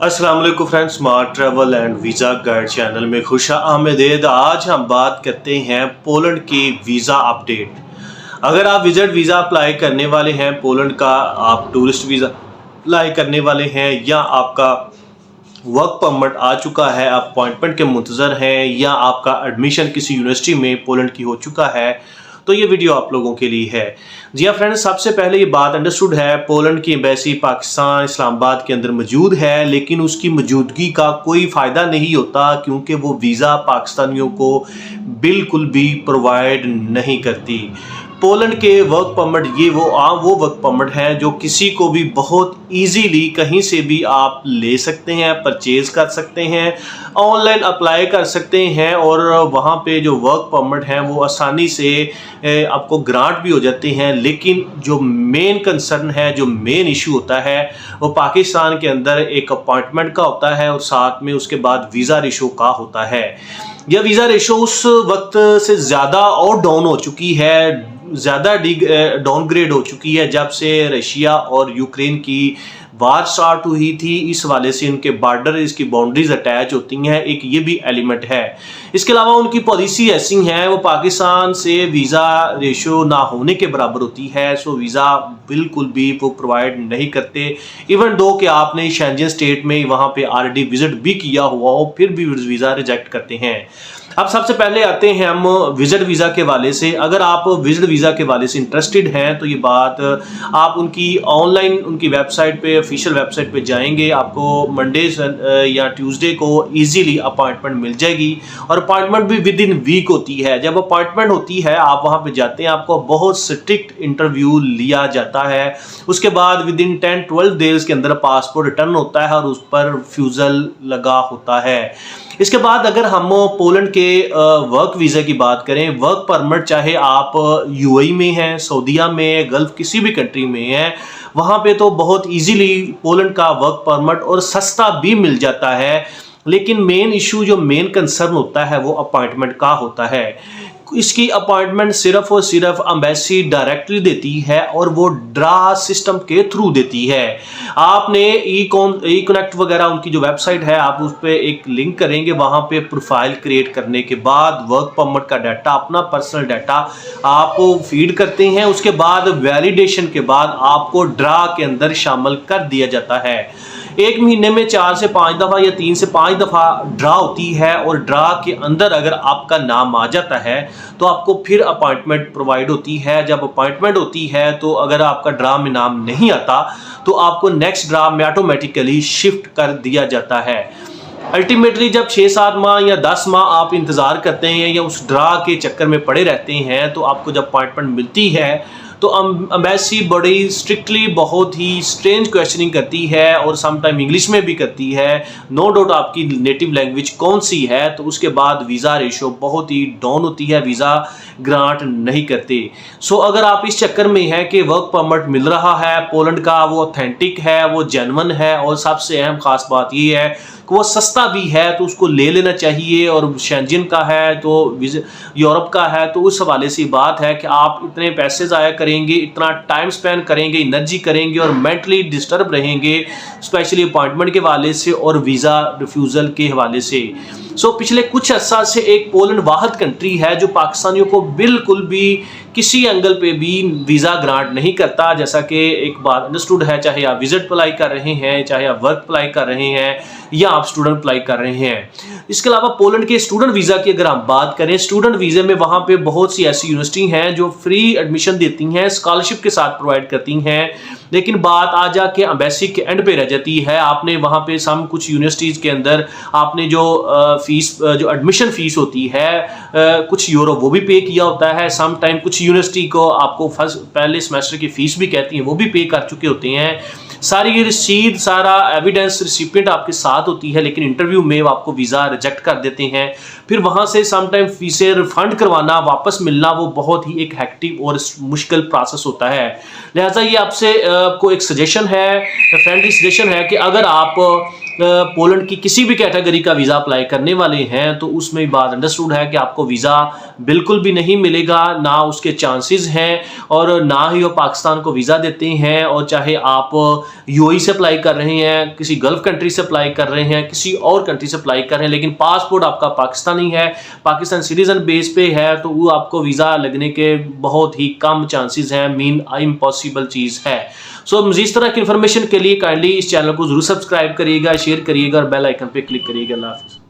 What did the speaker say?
अस्सलाम वालेकुम friends, smart travel and visa guide channel में खुश आमदीद। आज हम बात करते हैं पोलैंड की वीज़ा अपडेट। अगर आप विजिट वीज़ा अप्लाई करने वाले हैं पोलैंड का, आप टूरिस्ट वीज़ा अप्लाई करने वाले हैं या आपका वर्क परमिट आ चुका है, आप अपॉइंटमेंट के मुंतज़र हैं या आपका एडमिशन किसी यूनिवर्सिटी में पोलैंड की हो चुका है, तो ये वीडियो आप लोगों के लिए है। जी हाँ फ्रेंड्स, सबसे पहले ये बात अंडरस्टूड है, पोलैंड की एम्बेसी पाकिस्तान इस्लामाबाद के अंदर मौजूद है, लेकिन उसकी मौजूदगी का कोई फ़ायदा नहीं होता क्योंकि वो वीज़ा पाकिस्तानियों को बिल्कुल भी प्रोवाइड नहीं करती। पोलैंड के वर्क परमिट ये वो वर्क परमिट हैं जो किसी को भी बहुत इजीली कहीं से भी आप ले सकते हैं, परचेज कर सकते हैं, ऑनलाइन अप्लाई कर सकते हैं और वहाँ पे जो वर्क परमिट हैं वो आसानी से आपको ग्रांट भी हो जाते हैं। लेकिन जो मेन कंसर्न है, जो मेन इशू होता है, वो पाकिस्तान के अंदर एक अपॉइंटमेंट का होता है और साथ में उसके बाद वीज़ा रेशो का होता है। यह वीज़ा रेशो उस वक्त से ज़्यादा और डाउन हो चुकी है, ज़्यादा डाउनग्रेड हो चुकी है जब से रशिया और यूक्रेन की वार स्टार्ट हुई थी। इस वाले से इनके बॉर्डर, इसकी बाउंड्रीज अटैच होती हैं, एक ये भी एलिमेंट है। इसके अलावा उनकी पॉलिसी ऐसी है, वो पाकिस्तान से वीज़ा रेशो ना होने के बराबर होती है, सो वीज़ा बिल्कुल भी वो प्रोवाइड नहीं करते। इवन दो कि आपने शेंजन स्टेट में वहाँ पे ऑलरेडी विजिट भी किया हुआ हो, फिर भी वीज़ा रिजेक्ट करते हैं। अब सबसे पहले आते हैं हम विजिट वीज़ा के वाले से। अगर आप विजिट वीज़ा के वाले से इंटरेस्टेड हैं तो ये बात आप उनकी ऑनलाइन उनकी वेबसाइट पे, ऑफिशियल वेबसाइट पे जाएंगे, आपको मंडे या ट्यूसडे को इजीली अपॉइंटमेंट मिल जाएगी और अपॉइंटमेंट भी विद इन वीक होती है। जब अपॉइंटमेंट होती है आप वहाँ पे जाते हैं, आपको बहुत स्ट्रिक्ट इंटरव्यू लिया जाता है। उसके बाद विद इन 10-12 डेज के अंदर पासपोर्ट रिटर्न होता है और उस पर फ्यूजल लगा होता है। इसके बाद अगर हम पोलैंड के वर्क वीज़ा की बात करें, वर्क परमिट चाहे आप यूएई में हैं, सऊदीया में, गल्फ किसी भी कंट्री में हैं, वहाँ पे तो बहुत इजीली पोलैंड का वर्क परमिट और सस्ता भी मिल जाता है। लेकिन मेन इशू, जो मेन कंसर्न होता है, वो अपॉइंटमेंट का होता है। इसकी अपॉइंटमेंट सिर्फ और सिर्फ एम्बेसी डायरेक्टली देती है और वो ड्रा सिस्टम के थ्रू देती है। आपने ई कनेक्ट वगैरह उनकी जो वेबसाइट है, आप उस पर एक लिंक करेंगे, वहाँ पे प्रोफाइल क्रिएट करने के बाद वर्क परमिट का डाटा, अपना पर्सनल डाटा आप फीड करते हैं। उसके बाद वैलिडेशन के बाद आपको ड्रा के अंदर शामिल कर दिया जाता है। एक महीने में 4 से 5 दफ़ा या 3 से 5 दफ़ा ड्रा होती है और ड्रा के अंदर अगर आपका नाम आ जाता है तो आपको फिर अपॉइंटमेंट प्रोवाइड होती है। जब अपॉइंटमेंट होती है तो अगर आपका ड्रा में नाम नहीं आता तो आपको नेक्स्ट ड्रा में ऑटोमेटिकली शिफ्ट कर दिया जाता है। अल्टीमेटली जब 6-7 माह या 10 माह आप इंतज़ार करते हैं या उस ड्रा के चक्कर में पड़े रहते हैं, तो आपको जब अपॉइंटमेंट मिलती है तो एम्बेसी बड़ी स्ट्रिक्टली, बहुत ही स्ट्रेंज क्वेश्चनिंग करती है और समटाइम इंग्लिश में भी करती है। नो डाउट आपकी नेटिव लैंग्वेज कौन सी है, तो उसके बाद वीज़ा रेशो बहुत ही डाउन होती है, वीज़ा ग्रांट नहीं करते। सो अगर आप इस चक्कर में हैं कि वर्क परमिट मिल रहा है पोलैंड का, वो ऑथेंटिक है, वो जेन्युइन है और सबसे अहम खास बात ये है कि वो सस्ता भी है, तो उसको ले लेना चाहिए। और शेंजन का है तो यूरोप का है, तो उस हवाले से बात है कि आप इतने पैसे ज़ाया करेंगे, इतना टाइम स्पेंड करेंगे, एनर्जी करेंगे और मेंटली डिस्टर्ब रहेंगे, स्पेशली अपॉइंटमेंट के हवाले से और वीज़ा रिफ्यूज़ल के हवाले से। सो पिछले कुछ अर्सा से एक पोलैंड वाहिद कंट्री है जो पाकिस्तानियों को बिल्कुल भी किसी एंगल पे भी वीज़ा ग्रांट नहीं करता। जैसा कि एक बात अंडरस्टूड है, चाहे आप विजिट अप्लाई कर रहे हैं, चाहे आप वर्क अप्लाई कर रहे हैं या आप स्टूडेंट अप्लाई कर रहे हैं। इसके अलावा पोलैंड के स्टूडेंट वीज़ा की अगर हम बात करें, स्टूडेंट वीज़े में वहाँ पे बहुत सी ऐसी यूनिवर्सिटी हैं जो फ्री एडमिशन देती हैं, स्कॉलरशिप के साथ प्रोवाइड करती हैं। लेकिन बात आ जाके एम्बेसी के एंड पे रह जाती है। आपने वहाँ पे कुछ यूनिवर्सिटीज़ के अंदर आपने जो फीस, जो एडमिशन फ़ीस होती है, कुछ यूरो वो भी पे किया होता है। सम टाइम कुछ यूनिवर्सिटी को आपको पहले सेमेस्टर की फ़ीस भी कहती हैं, वो भी पे कर चुके होते हैं। सारी रसीद, सारा एविडेंस, रिसिपिएंट आपके साथ होती है, लेकिन इंटरव्यू में आपको वीज़ा रिजेक्ट कर देते हैं। फिर वहाँ से समटाइम फीसें रिफंड करवाना, वापस मिलना, वो बहुत ही एक हेक्टिक और मुश्किल प्रोसेस होता है। लिहाजा ये आपसे आपको एक सजेशन है, फ्रेंडली सजेशन है कि अगर आप पोलैंड की किसी भी कैटेगरी का वीज़ा अप्लाई करने वाले हैं तो उसमें बात अंडरस्टूड है कि आपको वीज़ा बिल्कुल भी नहीं मिलेगा, ना उसके चांसेस हैं और ना ही वो पाकिस्तान को वीज़ा देते हैं। और चाहे आप यूएई से अप्लाई कर रहे हैं, किसी गल्फ कंट्री से अप्लाई कर रहे हैं, किसी और कंट्री से अप्लाई कर रहे हैं, लेकिन पासपोर्ट आपका पाकिस्तानी है, पाकिस्तान सिटीजन बेस पे है, तो वो आपको वीज़ा लगने के बहुत ही कम चांसेस हैं, मीन इम्पॉसिबल चीज़ है। सो मज़ीद इस तरह की इन्फॉर्मेशन के लिए काइंडली इस चैनल को जरूर सब्सक्राइब करिएगा, शेयर करिएगा और बेल आइकन पे क्लिक करिएगा। अल्लाह हाफ़िज़।